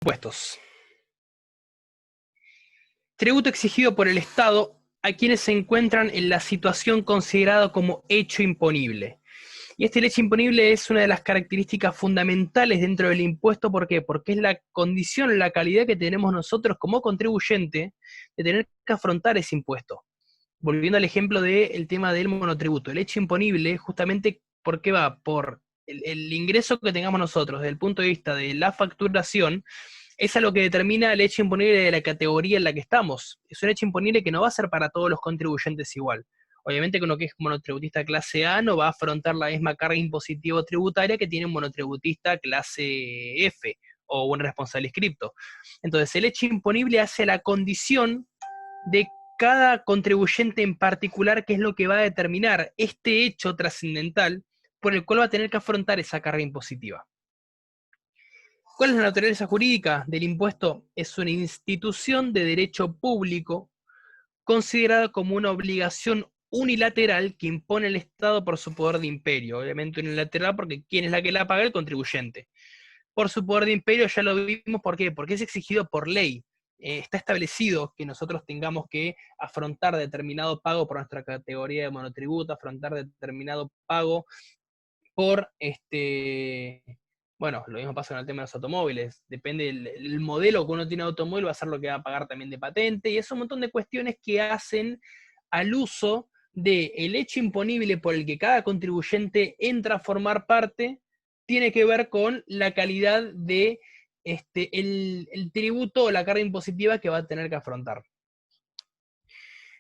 Impuestos. Tributo exigido por el Estado a quienes se encuentran en la situación considerada como hecho imponible. Y este hecho imponible es una de las características fundamentales dentro del impuesto. ¿Por qué? Porque es la condición, la calidad que tenemos nosotros como contribuyente de tener que afrontar ese impuesto. Volviendo al ejemplo del tema del monotributo, el hecho imponible justamente ¿por qué va? Por el ingreso que tengamos nosotros desde el punto de vista de la facturación. Es a lo que determina el hecho imponible de la categoría en la que estamos. Es un hecho imponible que no va a ser para todos los contribuyentes igual. Obviamente que uno que es monotributista clase A no va a afrontar la misma carga impositiva tributaria que tiene un monotributista clase F o un responsable inscripto. Entonces, el hecho imponible hace la condición de cada contribuyente en particular, que es lo que va a determinar este hecho trascendental por el cual va a tener que afrontar esa carga impositiva. ¿Cuál es la naturaleza jurídica del impuesto? Es una institución de derecho público considerada como una obligación unilateral que impone el Estado por su poder de imperio. Obviamente unilateral porque ¿quién es la que la paga? El contribuyente. Por su poder de imperio ya lo vimos, ¿por qué? Porque es exigido por ley. Está establecido que nosotros tengamos que afrontar determinado pago por nuestra categoría de monotributo, afrontar determinado pago por bueno, lo mismo pasa con el tema de los automóviles. Depende del modelo que uno tiene de automóvil, va a ser lo que va a pagar también de patente, y es un montón de cuestiones que hacen al uso del hecho imponible por el que cada contribuyente entra a formar parte, tiene que ver con la calidad de el tributo o la carga impositiva que va a tener que afrontar.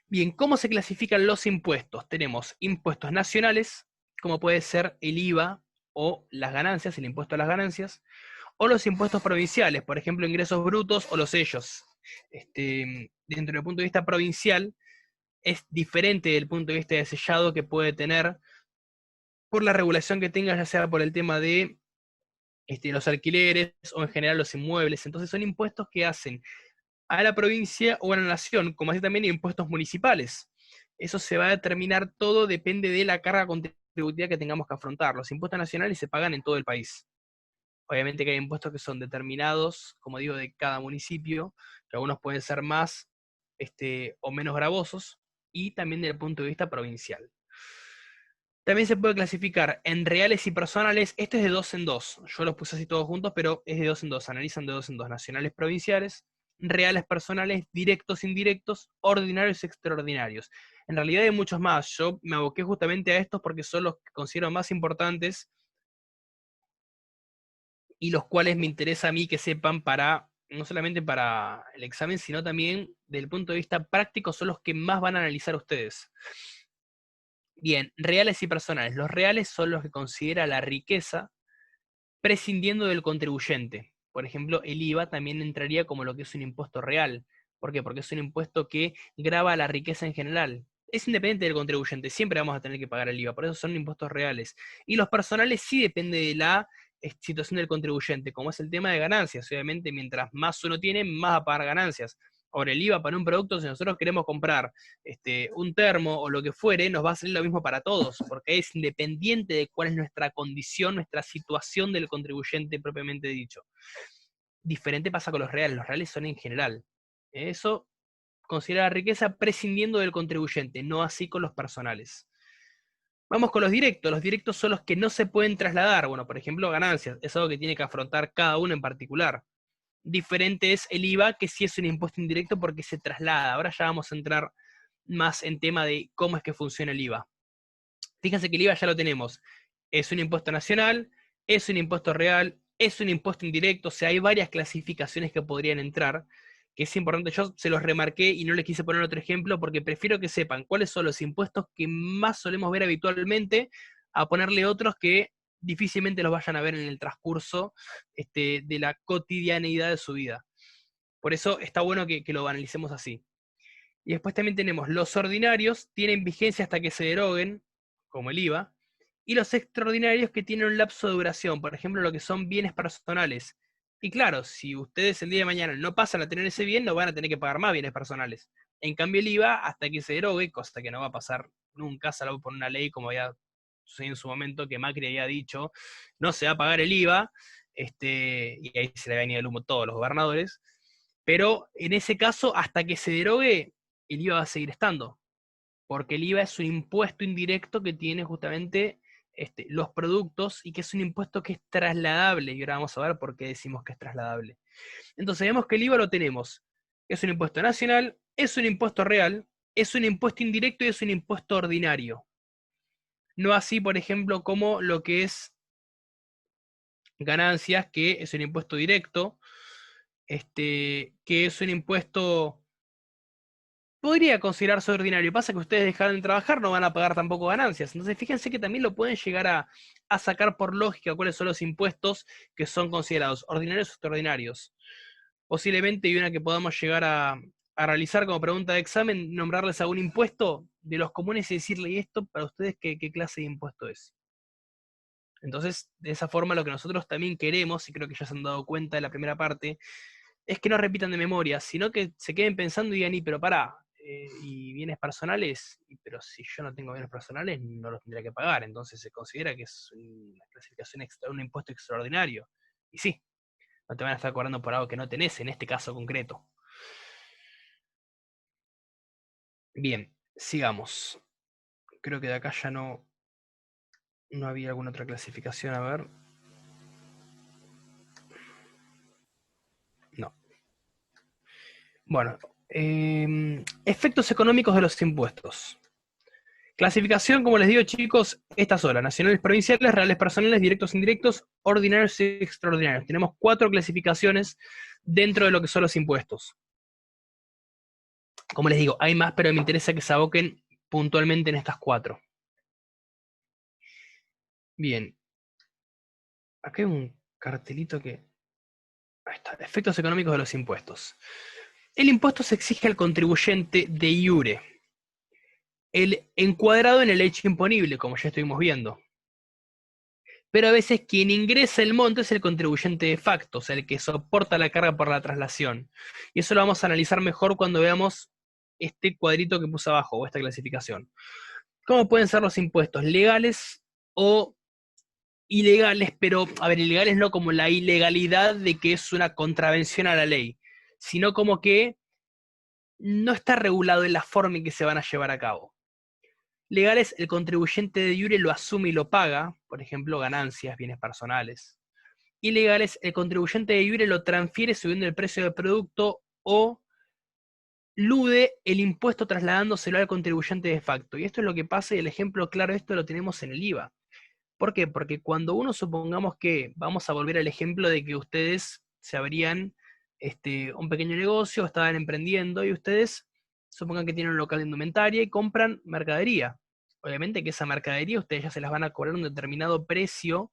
Bien, ¿cómo se clasifican los impuestos? Tenemos impuestos nacionales, como puede ser el IVA o las ganancias, el impuesto a las ganancias, o los impuestos provinciales, por ejemplo, ingresos brutos o los sellos. Dentro del punto de vista provincial, es diferente del punto de vista de sellado que puede tener por la regulación que tenga, ya sea por el tema de los alquileres o en general los inmuebles. Entonces son impuestos que hacen a la provincia o a la nación, como así también impuestos municipales. Eso se va a determinar todo, depende de la carga contributiva que tengamos que afrontar. Los impuestos nacionales se pagan en todo el país. Obviamente que hay impuestos que son determinados, como digo, de cada municipio, que algunos pueden ser más o menos gravosos, y también desde el punto de vista provincial. También se puede clasificar en reales y personales. Esto es de dos en dos. Yo los puse así todos juntos, pero es de dos en dos. Analizan de dos en dos. Nacionales, provinciales, reales, personales, directos, indirectos, ordinarios, extraordinarios. En realidad hay muchos más. Yo me aboqué justamente a estos porque son los que considero más importantes y los cuales me interesa a mí que sepan para, no solamente para el examen, sino también desde el punto de vista práctico, son los que más van a analizar ustedes. Bien, reales y personales. Los reales son los que considera la riqueza prescindiendo del contribuyente. Por ejemplo, el IVA también entraría como lo que es un impuesto real. ¿Por qué? Porque es un impuesto que grava la riqueza en general. Es independiente del contribuyente, siempre vamos a tener que pagar el IVA, por eso son impuestos reales. Y los personales sí depende de la situación del contribuyente, como es el tema de ganancias. Obviamente, mientras más uno tiene, más va a pagar ganancias. Ahora, el IVA para un producto, si nosotros queremos comprar un termo o lo que fuere, nos va a salir lo mismo para todos, porque es independiente de cuál es nuestra condición, nuestra situación del contribuyente propiamente dicho. Diferente pasa con los reales son en general. Eso considera la riqueza prescindiendo del contribuyente, no así con los personales. Vamos con los directos son los que no se pueden trasladar, bueno, por ejemplo, ganancias, es algo que tiene que afrontar cada uno en particular. Diferente es el IVA, que sí es un impuesto indirecto porque se traslada. Ahora ya vamos a entrar más en tema de cómo es que funciona el IVA. Fíjense que el IVA ya lo tenemos. Es un impuesto nacional, es un impuesto real, es un impuesto indirecto, o sea, hay varias clasificaciones que podrían entrar, que es importante, yo se los remarqué y no les quise poner otro ejemplo porque prefiero que sepan cuáles son los impuestos que más solemos ver habitualmente, a ponerle otros que difícilmente los vayan a ver en el transcurso de la cotidianeidad de su vida. Por eso está bueno que lo analicemos así. Y después también tenemos los ordinarios, tienen vigencia hasta que se deroguen, como el IVA, y los extraordinarios que tienen un lapso de duración, por ejemplo, lo que son bienes personales. Y claro, si ustedes el día de mañana no pasan a tener ese bien, no van a tener que pagar más bienes personales. En cambio, el IVA, hasta que se derogue, cosa que no va a pasar nunca, salvo por una ley, como había sucedido en su momento, que Macri había dicho, no se va a pagar el IVA, y ahí se le venía el humo a todos los gobernadores, pero en ese caso, hasta que se derogue, el IVA va a seguir estando, porque el IVA es un impuesto indirecto que tiene justamente los productos y que es un impuesto que es trasladable, y ahora vamos a ver por qué decimos que es trasladable. Entonces vemos que el IVA lo tenemos, es un impuesto nacional, es un impuesto real, es un impuesto indirecto y es un impuesto ordinario. No así, por ejemplo, como lo que es ganancias, que es un impuesto directo, que es un impuesto, podría considerarse ordinario. Pasa que ustedes dejaron de trabajar, no van a pagar tampoco ganancias. Entonces fíjense que también lo pueden llegar a sacar por lógica cuáles son los impuestos que son considerados ordinarios o extraordinarios. Posiblemente, y una que podamos llegar a realizar como pregunta de examen, nombrarles algún impuesto de los comunes y decirle, ¿y esto para ustedes qué clase de impuesto es? Entonces, de esa forma lo que nosotros también queremos, y creo que ya se han dado cuenta de la primera parte, es que no repitan de memoria, sino que se queden pensando y digan, y pero pará, y bienes personales, pero si yo no tengo bienes personales, no los tendría que pagar, entonces se considera que es una clasificación extra, un impuesto extraordinario. Y sí, no te van a estar cobrando por algo que no tenés, en este caso concreto. Bien, sigamos. Creo que de acá ya no había alguna otra clasificación, a ver. No. Bueno, efectos económicos de los impuestos. Clasificación, como les digo, chicos, esta sola: nacionales, provinciales, reales, personales, directos, indirectos, ordinarios y extraordinarios. Tenemos 4 clasificaciones dentro de lo que son los impuestos. Como les digo, hay más, pero me interesa que se aboquen puntualmente en estas 4. Bien. Acá hay un cartelito que... Ahí está. Efectos económicos de los impuestos. El impuesto se exige al contribuyente de iure. El encuadrado en el hecho imponible, como ya estuvimos viendo. Pero a veces quien ingresa el monto es el contribuyente de facto, o sea, el que soporta la carga por la traslación. Y eso lo vamos a analizar mejor cuando veamos este cuadrito que puse abajo, o esta clasificación. ¿Cómo pueden ser los impuestos? Legales o ilegales, pero, a ver, ilegales no como la ilegalidad de que es una contravención a la ley, sino como que no está regulado en la forma en que se van a llevar a cabo. Legales, el contribuyente de iure lo asume y lo paga, por ejemplo, ganancias, bienes personales. Ilegales, el contribuyente de iure lo transfiere subiendo el precio del producto o lude el impuesto trasladándoselo al contribuyente de facto. Y esto es lo que pasa, y el ejemplo claro de esto lo tenemos en el IVA. ¿Por qué? Porque cuando uno, supongamos que, vamos a volver al ejemplo de que ustedes se abrían un pequeño negocio, estaban emprendiendo, y ustedes supongan que tienen un local de indumentaria y compran mercadería. Obviamente que esa mercadería ustedes ya se las van a cobrar un determinado precio,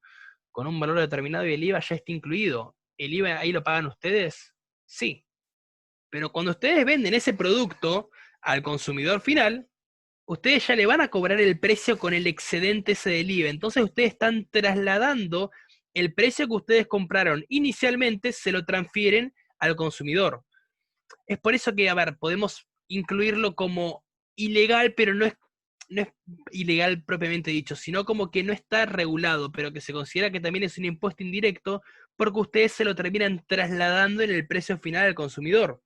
con un valor determinado, y el IVA ya está incluido. ¿El IVA ahí lo pagan ustedes? Sí. Pero cuando ustedes venden ese producto al consumidor final, ustedes ya le van a cobrar el precio con el excedente ese del IVA. Entonces ustedes están trasladando el precio que ustedes compraron inicialmente, se lo transfieren al consumidor. Es por eso que, a ver, podemos incluirlo como ilegal, pero no es ilegal propiamente dicho, sino como que no está regulado, pero que se considera que también es un impuesto indirecto, porque ustedes se lo terminan trasladando en el precio final al consumidor.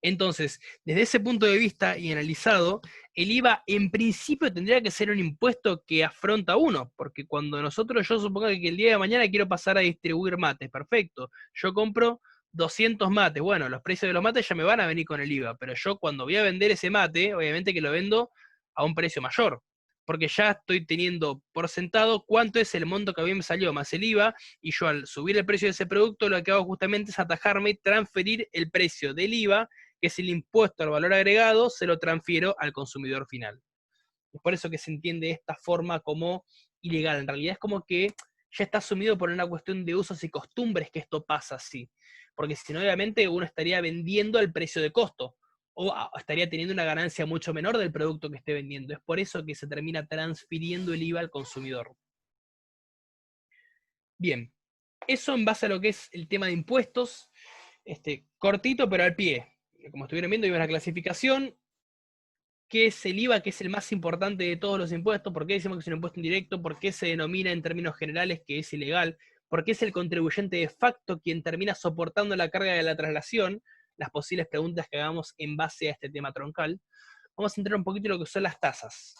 Entonces, desde ese punto de vista y analizado, el IVA en principio tendría que ser un impuesto que afronta uno, porque cuando yo supongo que el día de mañana quiero pasar a distribuir mates, perfecto, yo compro 200 mates, bueno, los precios de los mates ya me van a venir con el IVA, pero yo cuando voy a vender ese mate, obviamente que lo vendo a un precio mayor, porque ya estoy teniendo por sentado cuánto es el monto que a mí me salió más el IVA, y yo al subir el precio de ese producto lo que hago justamente es atajarme y transferir el precio del IVA, que es el impuesto al valor agregado, se lo transfiero al consumidor final. Es por eso que se entiende de esta forma como ilegal. En realidad es como que ya está asumido por una cuestión de usos y costumbres que esto pasa así. Porque si no, obviamente uno estaría vendiendo al precio de costo, o estaría teniendo una ganancia mucho menor del producto que esté vendiendo. Es por eso que se termina transfiriendo el IVA al consumidor. Bien, eso en base a lo que es el tema de impuestos, cortito pero al pie. Como estuvieron viendo, hay una clasificación. ¿Qué es el IVA, que es el más importante de todos los impuestos? ¿Por qué decimos que es un impuesto indirecto? ¿Por qué se denomina en términos generales que es ilegal? porque es el contribuyente de facto quien termina soportando la carga de la traslación, las posibles preguntas que hagamos en base a este tema troncal. Vamos a entrar un poquito en lo que son las tasas.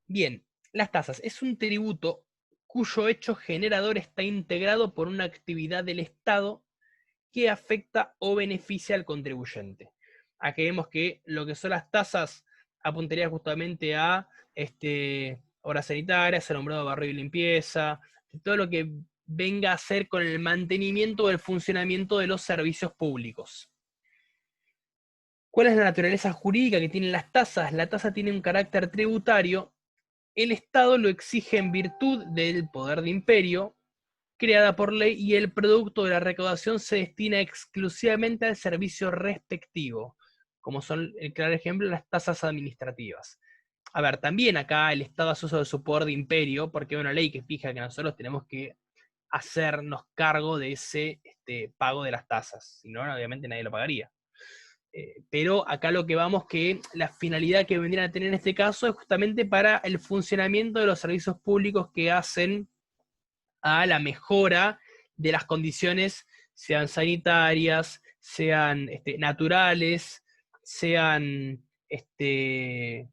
Bien, las tasas es un tributo cuyo hecho generador está integrado por una actividad del Estado que afecta o beneficia al contribuyente. Aquí vemos que lo que son las tasas apuntaría justamente a obras sanitarias, alumbrado, barrio y limpieza, todo lo que venga a hacer con el mantenimiento o el funcionamiento de los servicios públicos. ¿Cuál es la naturaleza jurídica que tienen las tasas? La tasa tiene un carácter tributario. El Estado lo exige en virtud del poder de imperio creada por ley y el producto de la recaudación se destina exclusivamente al servicio respectivo, como son, el claro ejemplo, las tasas administrativas. A ver, también acá el Estado hace uso de su poder de imperio, porque hay una ley que fija que nosotros tenemos que hacernos cargo de ese pago de las tasas, si no, obviamente nadie lo pagaría. Pero acá lo que vamos que la finalidad que vendrían a tener en este caso es justamente para el funcionamiento de los servicios públicos que hacen a la mejora de las condiciones, sean sanitarias, sean naturales, sean, qué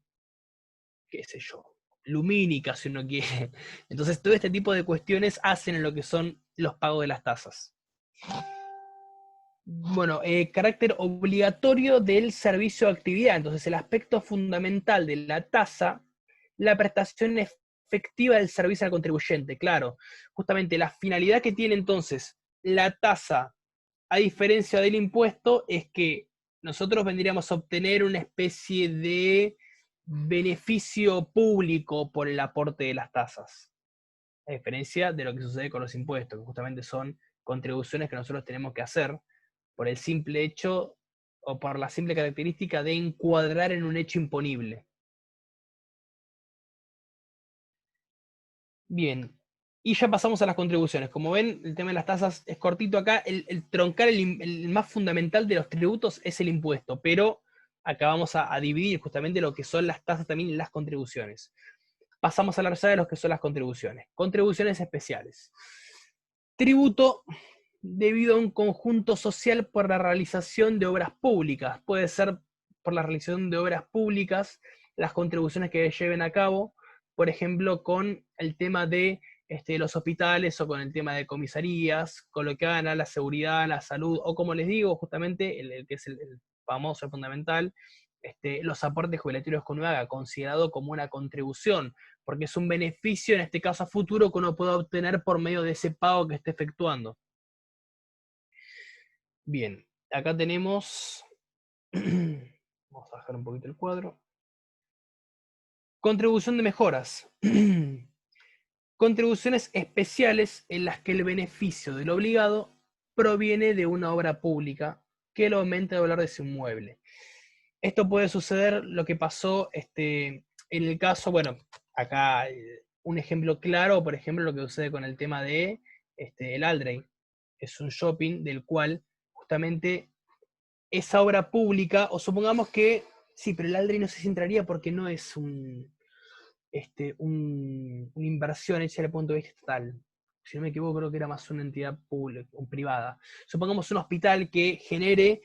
sé yo, lumínicas, si uno quiere. Entonces, todo este tipo de cuestiones hacen en lo que son los pagos de las tasas. Bueno, carácter obligatorio del servicio de actividad. Entonces, el aspecto fundamental de la tasa, la prestación efectiva del servicio al contribuyente. Claro, justamente la finalidad que tiene entonces la tasa, a diferencia del impuesto, es que nosotros vendríamos a obtener una especie de beneficio público por el aporte de las tasas. A diferencia de lo que sucede con los impuestos, que justamente son contribuciones que nosotros tenemos que hacer por el simple hecho o por la simple característica de encuadrar en un hecho imponible. Bien, y ya pasamos a las contribuciones. Como ven, el tema de las tasas es cortito acá. El troncal, el más fundamental de los tributos es el impuesto, pero acá vamos a dividir justamente lo que son las tasas también y las contribuciones. Pasamos a la de lo que son las contribuciones. Contribuciones especiales. Tributo debido a un conjunto social por la realización de obras públicas. Puede ser por la realización de obras públicas, las contribuciones que lleven a cabo, por ejemplo, con el tema de los hospitales o con el tema de comisarías, con lo que hagan a la seguridad, la salud, o como les digo, justamente, el que es el famoso, el fundamental, los aportes jubilatorios que uno haga, considerado como una contribución, porque es un beneficio, en este caso a futuro, que uno pueda obtener por medio de ese pago que esté efectuando. Bien, acá tenemos, vamos a bajar un poquito el cuadro. Contribución de mejoras. Contribuciones especiales en las que el beneficio del obligado proviene de una obra pública que lo aumente el valor de su inmueble. Esto puede suceder, lo que pasó en el caso, bueno, acá un ejemplo claro, por ejemplo, lo que sucede con el tema de el Aldrey. Es un shopping del cual justamente esa obra pública, o supongamos que, sí, pero el Aldrey no sé si entraría porque no es una inversión hecha desde el punto de vista estatal. Si no me equivoco, creo que era más una entidad pública o privada. Supongamos un hospital que genere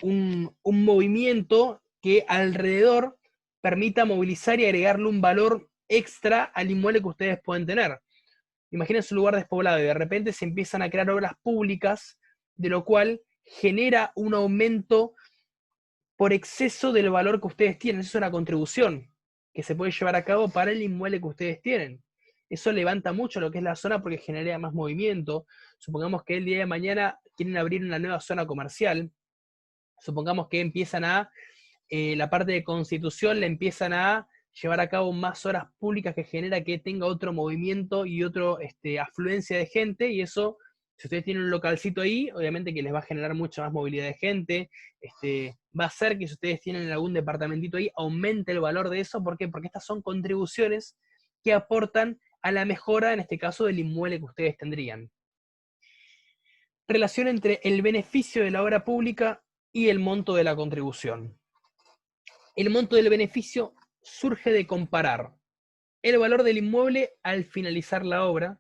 un movimiento que alrededor permita movilizar y agregarle un valor extra al inmueble que ustedes pueden tener. Imagínense un lugar despoblado y de repente se empiezan a crear obras públicas, de lo cual genera un aumento por exceso del valor que ustedes tienen. Eso es una contribución que se puede llevar a cabo para el inmueble que ustedes tienen. Eso levanta mucho lo que es la zona porque genera más movimiento. Supongamos que el día de mañana quieren abrir una nueva zona comercial. Supongamos que empiezan a, la parte de Constitución le empiezan a llevar a cabo más horas públicas que genera que tenga otro movimiento y otra afluencia de gente, y eso, si ustedes tienen un localcito ahí, obviamente que les va a generar mucha más movilidad de gente, va a hacer que si ustedes tienen algún departamentito ahí, aumente el valor de eso. ¿Por qué? Porque estas son contribuciones que aportan a la mejora, en este caso, del inmueble que ustedes tendrían. Relación entre el beneficio de la obra pública y el monto de la contribución. El monto del beneficio surge de comparar el valor del inmueble al finalizar la obra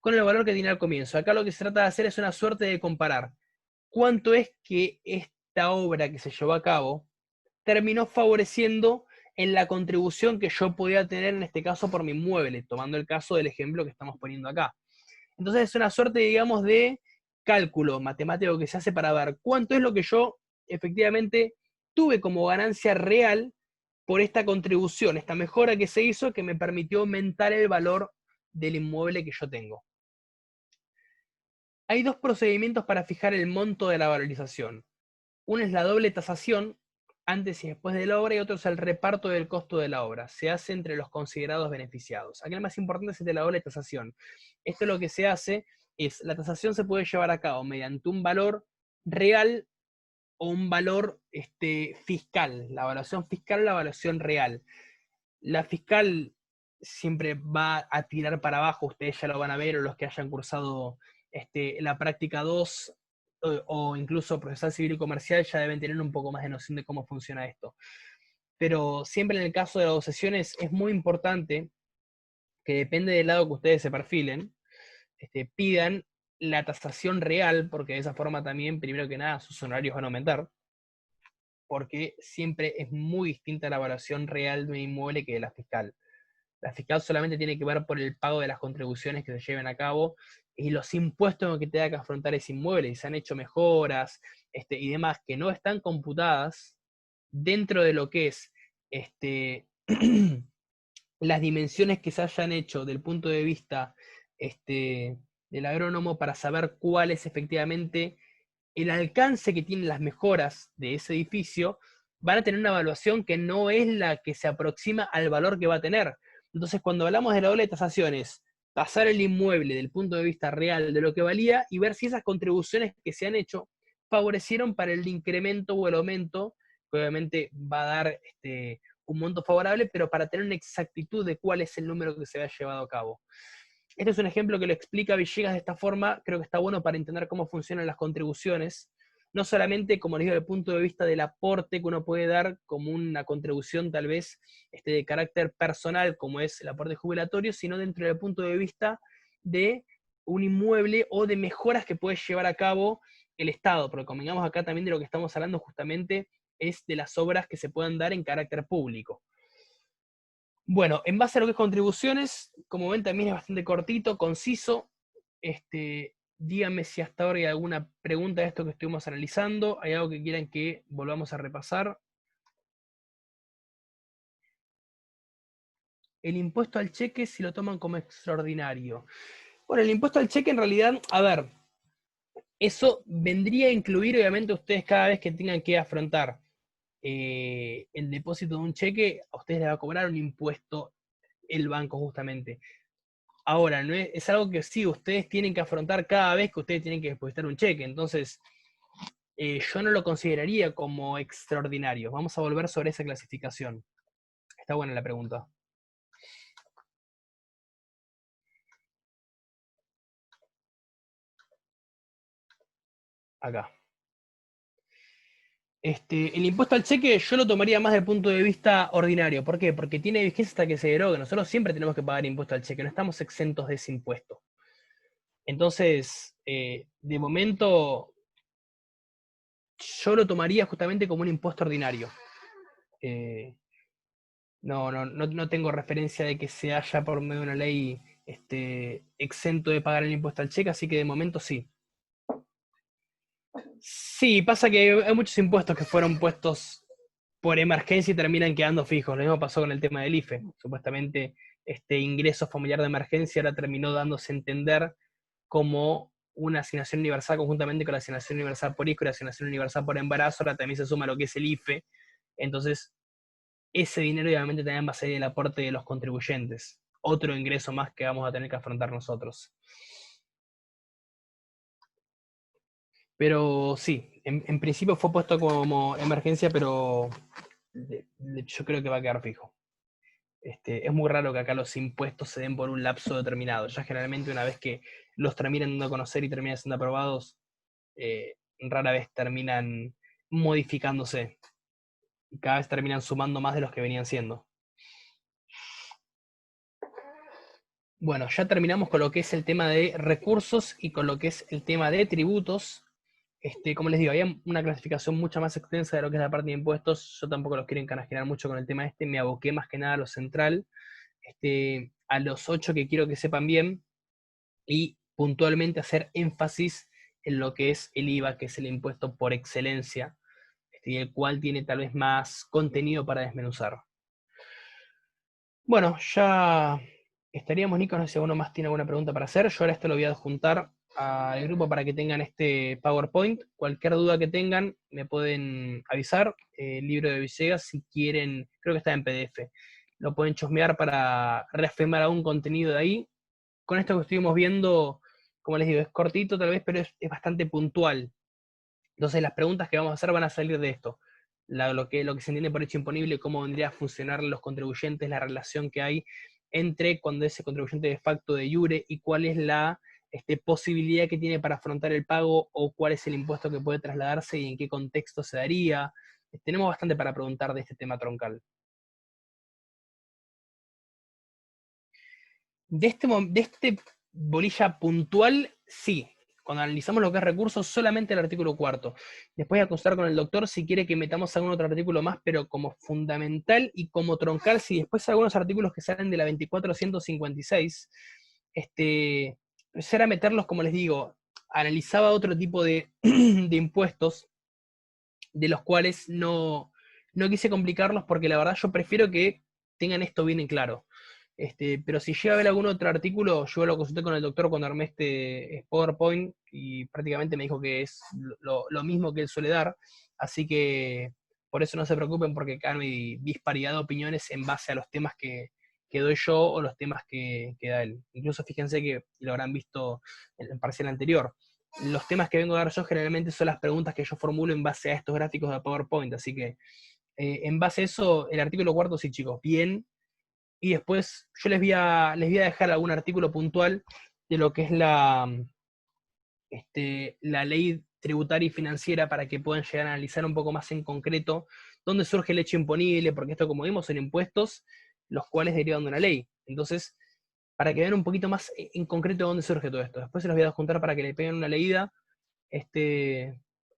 con el valor que tenía al comienzo. Acá lo que se trata de hacer es una suerte de comparar cuánto es que esta obra que se llevó a cabo terminó favoreciendo en la contribución que yo podía tener en este caso por mi inmueble, tomando el caso del ejemplo que estamos poniendo acá. Entonces es una suerte, digamos, de cálculo matemático que se hace para ver cuánto es lo que yo efectivamente tuve como ganancia real por esta contribución, esta mejora que se hizo que me permitió aumentar el valor del inmueble que yo tengo. Hay dos procedimientos para fijar el monto de la valorización. Uno es la doble tasación, antes y después de la obra, y otro es el reparto del costo de la obra. Se hace entre los considerados beneficiados. Aquí el más importante es el de la doble tasación. Esto lo que se hace es, la tasación se puede llevar a cabo mediante un valor real o un valor fiscal. La evaluación fiscal o la evaluación real. La fiscal siempre va a tirar para abajo, ustedes ya lo van a ver, o los que hayan cursado la práctica 2 o incluso procesal civil y comercial ya deben tener un poco más de noción de cómo funciona esto. Pero siempre en el caso de las dos sesiones es muy importante que depende del lado que ustedes se perfilen, pidan la tasación real, porque de esa forma también, primero que nada, sus honorarios van a aumentar, porque siempre es muy distinta la evaluación real de un inmueble que de la fiscal. La fiscal solamente tiene que ver por el pago de las contribuciones que se lleven a cabo y los impuestos que tenga que afrontar ese inmueble, y se han hecho mejoras y demás que no están computadas dentro de lo que es las dimensiones que se hayan hecho del punto de vista del agrónomo para saber cuál es efectivamente el alcance que tienen las mejoras de ese edificio, van a tener una evaluación que no es la que se aproxima al valor que va a tener. Entonces, cuando hablamos de la doble tasación es tasar el inmueble del punto de vista real de lo que valía y ver si esas contribuciones que se han hecho favorecieron para el incremento o el aumento, que obviamente va a dar un monto favorable, pero para tener una exactitud de cuál es el número que se ha llevado a cabo. Este es un ejemplo que lo explica Villegas de esta forma, creo que está bueno para entender cómo funcionan las contribuciones, no solamente, como les digo, desde el punto de vista del aporte que uno puede dar como una contribución tal vez de carácter personal, como es el aporte jubilatorio, sino dentro del punto de vista de un inmueble o de mejoras que puede llevar a cabo el Estado, porque convengamos acá también de lo que estamos hablando justamente es de las obras que se puedan dar en carácter público. Bueno, en base a lo que es contribuciones, como ven también es bastante cortito, conciso. Díganme si hasta ahora hay alguna pregunta de esto que estuvimos analizando, hay algo que quieran que volvamos a repasar. El impuesto al cheque si lo toman como extraordinario. Bueno, el impuesto al cheque en realidad, a ver, eso vendría a incluir obviamente ustedes cada vez que tengan que afrontar el depósito de un cheque, a ustedes les va a cobrar un impuesto el banco justamente. Ahora, no es algo que sí, ustedes tienen que afrontar cada vez que ustedes tienen que depositar un cheque. Entonces, yo no lo consideraría como extraordinario. Vamos a volver sobre esa clasificación. Está buena la pregunta. Acá. El impuesto al cheque yo lo tomaría más desde el punto de vista ordinario. ¿Por qué? Porque tiene vigencia hasta que se derogue. Nosotros siempre tenemos que pagar impuesto al cheque, no estamos exentos de ese impuesto. Entonces, de momento, yo lo tomaría justamente como un impuesto ordinario. No tengo referencia de que se haya por medio de una ley exento de pagar el impuesto al cheque, así que de momento sí. Sí, pasa que hay muchos impuestos que fueron puestos por emergencia y terminan quedando fijos. Lo mismo pasó con el tema del IFE. Supuestamente este ingreso familiar de emergencia ahora terminó dándose a entender como una asignación universal conjuntamente con la asignación universal por hijo y la asignación universal por embarazo. Ahora también se suma lo que es el IFE. Entonces, ese dinero obviamente también va a ser el aporte de los contribuyentes. Otro ingreso más que vamos a tener que afrontar nosotros. Pero sí, en principio fue puesto como emergencia, pero yo creo que va a quedar fijo. Es muy raro que acá los impuestos se den por un lapso determinado. Ya generalmente una vez que los terminan dando a conocer y terminan siendo aprobados, rara vez terminan modificándose. Y cada vez terminan sumando más de los que venían siendo. Bueno, ya terminamos con lo que es el tema de recursos y con lo que es el tema de tributos. Como les digo, había una clasificación mucho más extensa de lo que es la parte de impuestos. Yo tampoco los quiero encanajenar mucho con el tema este. Me aboqué más que nada a lo central, a los 8 que quiero que sepan bien, y puntualmente hacer énfasis en lo que es el IVA, que es el impuesto por excelencia, y el cual tiene tal vez más contenido para desmenuzar. Bueno, ya estaríamos, Nico, no sé si alguno más tiene alguna pregunta para hacer. Yo ahora esto lo voy a adjuntar al grupo para que tengan este PowerPoint. Cualquier duda que tengan, me pueden avisar. El libro de Villegas, si quieren, creo que está en PDF. Lo pueden chusmear para reafirmar algún contenido de ahí. Con esto que estuvimos viendo, como les digo, es cortito tal vez, pero es bastante puntual. Entonces las preguntas que vamos a hacer van a salir de esto. Lo que se entiende por hecho imponible, cómo vendría a funcionar los contribuyentes, la relación que hay entre cuando ese contribuyente de facto de iure y cuál es la posibilidad que tiene para afrontar el pago, o cuál es el impuesto que puede trasladarse y en qué contexto se daría. Tenemos bastante para preguntar de este tema troncal. De este bolilla puntual, sí. Cuando analizamos lo que es recursos, solamente el artículo cuarto. Después voy a consultar con el doctor si quiere que metamos algún otro artículo más, pero como fundamental y como troncal, si después hay algunos artículos que salen de la 2456, será meterlos, como les digo, analizaba otro tipo de, de impuestos, de los cuales no quise complicarlos, porque la verdad yo prefiero que tengan esto bien en claro. Pero si llega a ver algún otro artículo, yo lo consulté con el doctor cuando armé este PowerPoint y prácticamente me dijo que es lo mismo que él suele dar, así que por eso no se preocupen, porque acá no hay disparidad de opiniones en base a los temas que doy yo o los temas que da él. Incluso fíjense que lo habrán visto en el parcial anterior. Los temas que vengo a dar yo generalmente son las preguntas que yo formulo en base a estos gráficos de PowerPoint, así que en base a eso, el artículo cuarto, sí, chicos, bien. Y después yo les voy a dejar algún artículo puntual de lo que es la ley tributaria y financiera, para que puedan llegar a analizar un poco más en concreto dónde surge el hecho imponible, porque esto, como vimos, son impuestos los cuales derivan de una ley. Entonces, para que vean un poquito más en concreto dónde surge todo esto. Después se los voy a juntar para que le peguen una leída,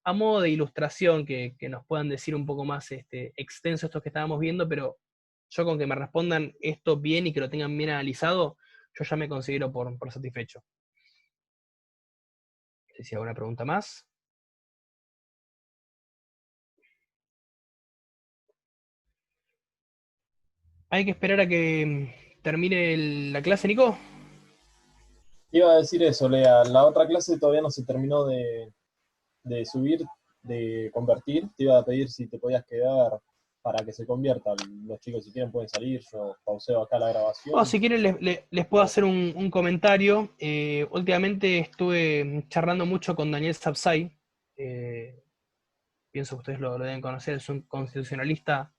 a modo de ilustración, que nos puedan decir un poco más extenso estos que estábamos viendo, pero yo con que me respondan esto bien y que lo tengan bien analizado, yo ya me considero por satisfecho. No sé si hay alguna pregunta más. Hay que esperar a que termine la clase, Nico. Iba a decir eso, Lea. La otra clase todavía no se terminó de subir, de convertir. Te iba a pedir si te podías quedar para que se convierta. Los chicos, si quieren, pueden salir. Yo pauseo acá la Bueno, grabación. si quieren les puedo hacer un comentario. Últimamente estuve charlando mucho con Daniel Sapsay. eh, Pienso que ustedes lo deben conocer, es un constitucionalista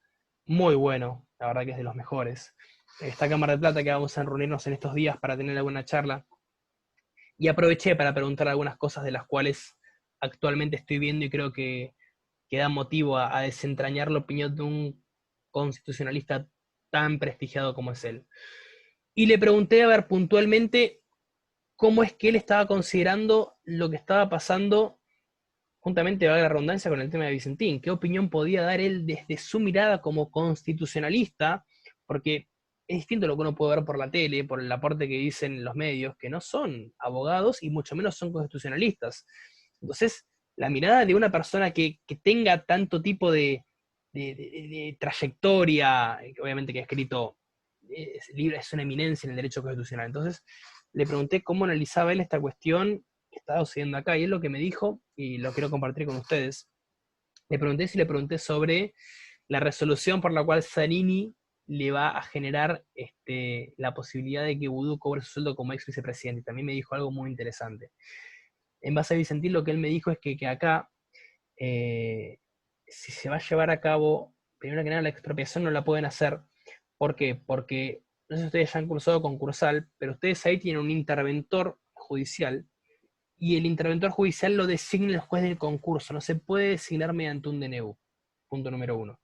muy bueno, la verdad que es de los mejores. Esta Cámara de Plata, que vamos a reunirnos en estos días para tener alguna charla. Y aproveché para preguntar algunas cosas de las cuales actualmente estoy viendo y creo que da motivo a desentrañar la opinión de un constitucionalista tan prestigiado como es él. Y le pregunté, a ver, puntualmente, cómo es que él estaba considerando lo que estaba pasando, juntamente, valga la redundancia, con el tema de Vicentín. ¿Qué opinión podía dar él desde su mirada como constitucionalista? Porque es distinto lo que uno puede ver por la tele, por el aporte que dicen los medios, que no son abogados y mucho menos son constitucionalistas. Entonces, la mirada de una persona que tenga tanto tipo de trayectoria, obviamente que ha escrito, es una eminencia en el derecho constitucional. Entonces, le pregunté cómo analizaba él esta cuestión que estaba sucediendo acá, y es lo que me dijo, y lo quiero compartir con ustedes. Le pregunté sobre la resolución por la cual Zanini le va a generar la posibilidad de que Vudú cobre su sueldo como ex vicepresidente. También me dijo algo muy interesante. En base a Vicentín, lo que él me dijo es que acá, si se va a llevar a cabo, primero que nada, la expropiación no la pueden hacer. ¿Por qué? Porque, no sé si ustedes ya han cursado concursal, pero ustedes ahí tienen un interventor judicial, y el interventor judicial lo designa el juez del concurso, no se puede designar mediante un DNU. Punto número uno.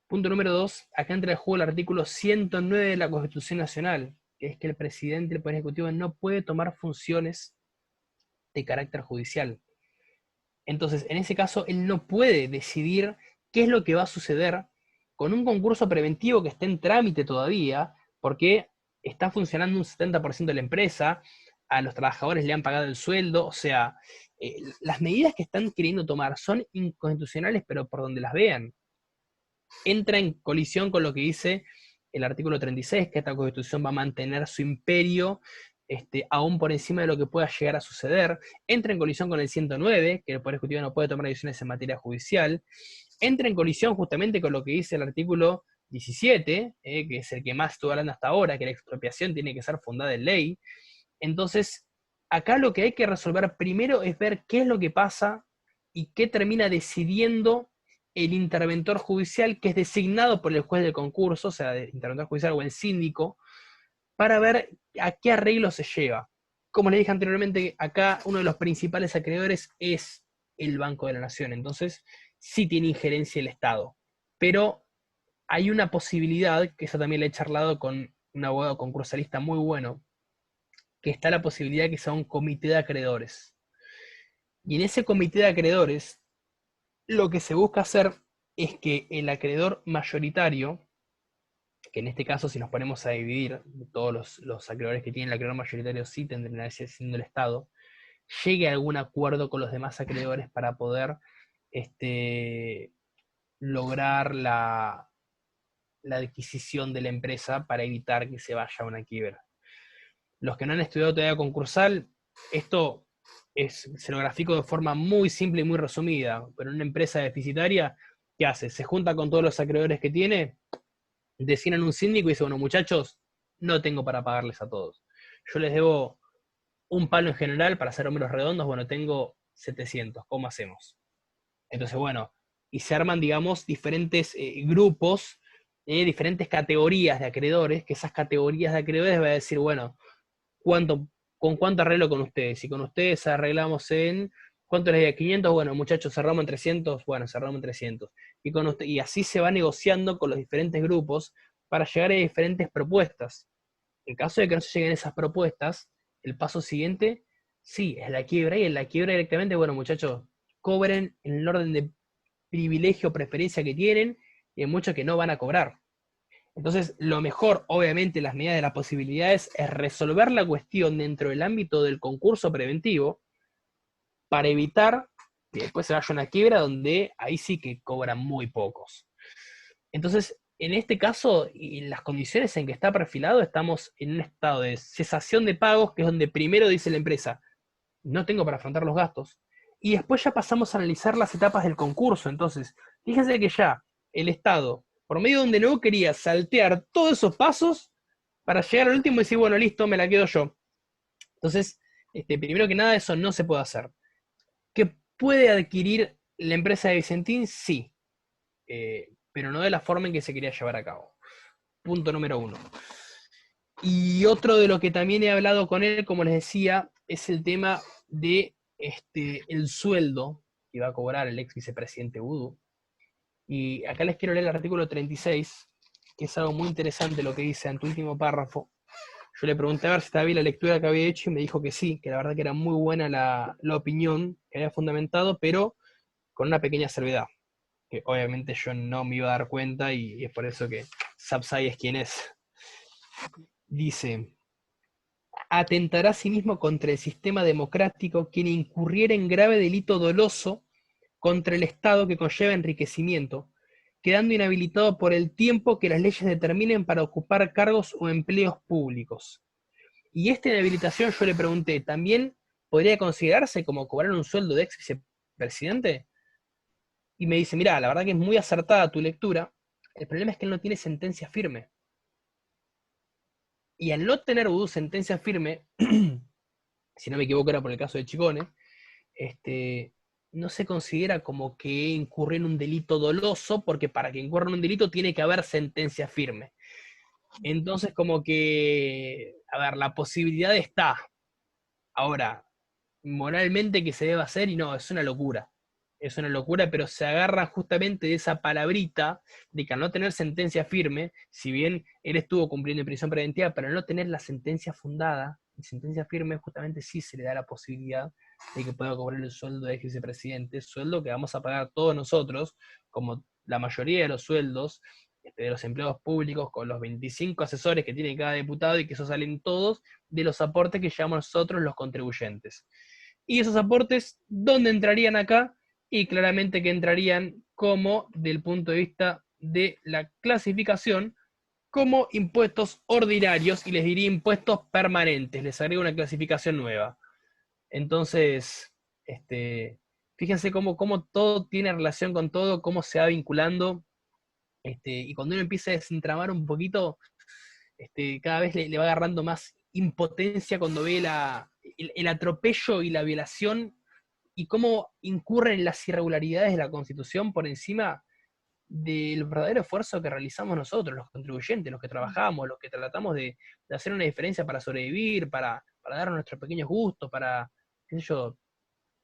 Punto número dos, acá entra en juego el artículo 109 de la Constitución Nacional, que es que el presidente del Poder Ejecutivo no puede tomar funciones de carácter judicial. Entonces, en ese caso, él no puede decidir qué es lo que va a suceder con un concurso preventivo que está en trámite todavía, porque está funcionando un 70% de la empresa, a los trabajadores le han pagado el sueldo, o sea, las medidas que están queriendo tomar son inconstitucionales, pero por donde las vean. Entra en colisión con lo que dice el artículo 36, que esta constitución va a mantener su imperio aún por encima de lo que pueda llegar a suceder. Entra en colisión con el 109, que el Poder Ejecutivo no puede tomar decisiones en materia judicial. Entra en colisión justamente con lo que dice el artículo 17, que es el que más estuvo hablando hasta ahora, que la expropiación tiene que ser fundada en ley. Entonces, acá lo que hay que resolver primero es ver qué es lo que pasa y qué termina decidiendo el interventor judicial, que es designado por el juez del concurso, o sea, el interventor judicial o el síndico, para ver a qué arreglo se lleva. Como les dije anteriormente, acá uno de los principales acreedores es el Banco de la Nación, entonces sí tiene injerencia el Estado. Pero hay una posibilidad, que eso también le he charlado con un abogado concursalista muy bueno, que está la posibilidad de que sea un comité de acreedores. Y en ese comité de acreedores, lo que se busca hacer es que el acreedor mayoritario, que en este caso si nos ponemos a dividir todos los acreedores que tienen el acreedor mayoritario sí tendrían que ser siendo el Estado, llegue a algún acuerdo con los demás acreedores para poder lograr la adquisición de la empresa para evitar que se vaya a una quiebra. Los que no han estudiado todavía concursal, esto se lo grafico de forma muy simple y muy resumida, pero una empresa deficitaria, ¿qué hace? Se junta con todos los acreedores que tiene, designan un síndico y dice, bueno, muchachos, no tengo para pagarles a todos. Yo les debo un palo en general, para hacer números redondos, bueno, tengo 700, ¿cómo hacemos? Entonces, bueno, y se arman, digamos, diferentes grupos, diferentes categorías de acreedores, que esas categorías de acreedores va a decir, bueno, ¿con cuánto arreglo con ustedes? Si con ustedes arreglamos en, ¿cuánto les da? 500, bueno, muchachos, cerramos en 300, bueno, cerramos en 300. Y así se va negociando con los diferentes grupos para llegar a diferentes propuestas. En caso de que no se lleguen esas propuestas, el paso siguiente, sí, es la quiebra, y en la quiebra directamente, bueno, muchachos, cobren en el orden de privilegio o preferencia que tienen, y hay muchos que no van a cobrar. Entonces, lo mejor, obviamente, las medidas de las posibilidades, es resolver la cuestión dentro del ámbito del concurso preventivo para evitar que después se vaya a una quiebra donde ahí sí que cobran muy pocos. Entonces, en este caso, y en las condiciones en que está perfilado, estamos en un estado de cesación de pagos, que es donde primero dice la empresa, no tengo para afrontar los gastos, y después ya pasamos a analizar las etapas del concurso. Entonces, fíjense que ya el Estado, por medio de un DNU, quería saltear todos esos pasos para llegar al último y decir, bueno, listo, me la quedo yo. Entonces, primero que nada, eso no se puede hacer. ¿Que puede adquirir la empresa de Vicentín? Sí, pero no de la forma en que se quería llevar a cabo. Punto número uno. Y otro de lo que también he hablado con él, como les decía, es el tema de el sueldo que va a cobrar el ex vicepresidente Vudú. Y acá les quiero leer el artículo 36, que es algo muy interesante lo que dice en tu último párrafo. Yo le pregunté a ver si estaba bien la lectura que había hecho y me dijo que sí, que la verdad que era muy buena la opinión que había fundamentado, pero con una pequeña salvedad, que obviamente yo no me iba a dar cuenta y es por eso que Sapsai es quien es. Dice, atentará asimismo contra el sistema democrático quien incurriera en grave delito doloso contra el Estado que conlleva enriquecimiento, quedando inhabilitado por el tiempo que las leyes determinen para ocupar cargos o empleos públicos. Y esta inhabilitación, yo le pregunté, ¿también podría considerarse como cobrar un sueldo de ex vicepresidente? Y me dice, mira, la verdad que es muy acertada tu lectura, el problema es que él no tiene sentencia firme. Y al no tener Vudú sentencia firme, si no me equivoco era por el caso de Chicone, no se considera como que incurre en un delito doloso, porque para que incurra en un delito tiene que haber sentencia firme. Entonces, como que, a ver, la posibilidad está. Ahora, moralmente que se debe hacer, y no, es una locura. es una locura, pero se agarran justamente de esa palabrita de que al no tener sentencia firme, si bien él estuvo cumpliendo en prisión preventiva, pero al no tener la sentencia fundada, y sentencia firme, justamente sí se le da la posibilidad de que pueda cobrar el sueldo de vicepresidente, sueldo que vamos a pagar todos nosotros, como la mayoría de los sueldos de los empleados públicos, con los 25 asesores que tiene cada diputado, y que eso salen todos de los aportes que llevamos nosotros los contribuyentes. Y esos aportes, ¿dónde entrarían acá? Y claramente que entrarían como, del punto de vista de la clasificación, como impuestos ordinarios, y les diría impuestos permanentes, les agrego una clasificación nueva. Entonces, fíjense cómo todo tiene relación con todo, cómo se va vinculando, y cuando uno empieza a desentramar un poquito, cada vez le va agarrando más impotencia cuando ve el atropello y la violación, y cómo incurren las irregularidades de la Constitución por encima del verdadero esfuerzo que realizamos nosotros, los contribuyentes, los que trabajamos, los que tratamos de hacer una diferencia para sobrevivir, para dar nuestros pequeños gustos, para, qué sé yo,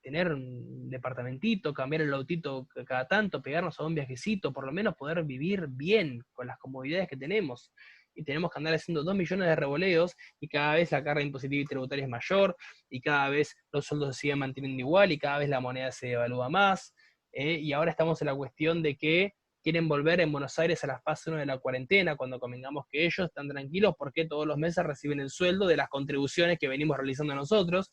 tener un departamentito, cambiar el autito cada tanto, pegarnos a un viajecito, por lo menos poder vivir bien con las comodidades que tenemos. Y tenemos que andar haciendo 2 millones de revoleos, y cada vez la carga impositiva y tributaria es mayor, y cada vez los sueldos se siguen manteniendo igual, y cada vez la moneda se devalúa más. Y ahora estamos en la cuestión de que quieren volver en Buenos Aires a la fase 1 de la cuarentena, cuando convengamos que ellos están tranquilos porque todos los meses reciben el sueldo de las contribuciones que venimos realizando nosotros.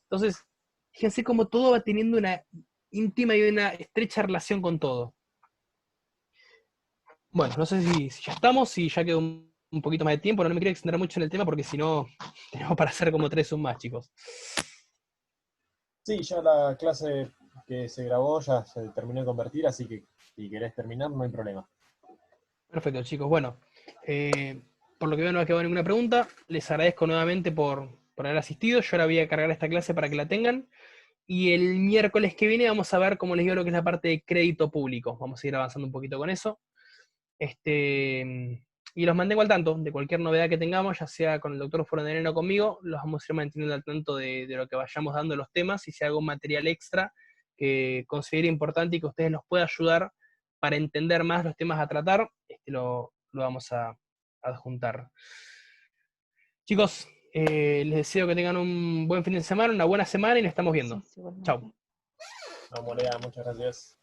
Entonces, fíjense cómo todo va teniendo una íntima y una estrecha relación con todo. Bueno, no sé si ya estamos, si ya quedó un poquito más de tiempo, no me quiero extender mucho en el tema porque si no, tenemos para hacer como 3 Zoom más, chicos. Sí, ya la clase que se grabó ya se terminó de convertir, así que si querés terminar, no hay problema. Perfecto, chicos. Bueno, por lo que veo no ha quedado ninguna pregunta. Les agradezco nuevamente por haber asistido. Yo ahora voy a cargar esta clase para que la tengan. Y el miércoles que viene vamos a ver, como les digo, lo que es la parte de crédito público. Vamos a ir avanzando un poquito con eso. Y los mantengo al tanto de cualquier novedad que tengamos, ya sea con el doctor Forneleno o conmigo, los vamos a ir manteniendo al tanto de lo que vayamos dando los temas, y si hay algún material extra que considere importante y que ustedes nos pueda ayudar para entender más los temas a tratar, lo vamos a adjuntar. Chicos, les deseo que tengan un buen fin de semana, una buena semana, y nos estamos viendo. Sí, igualmente. Chau. No, Molea, muchas gracias.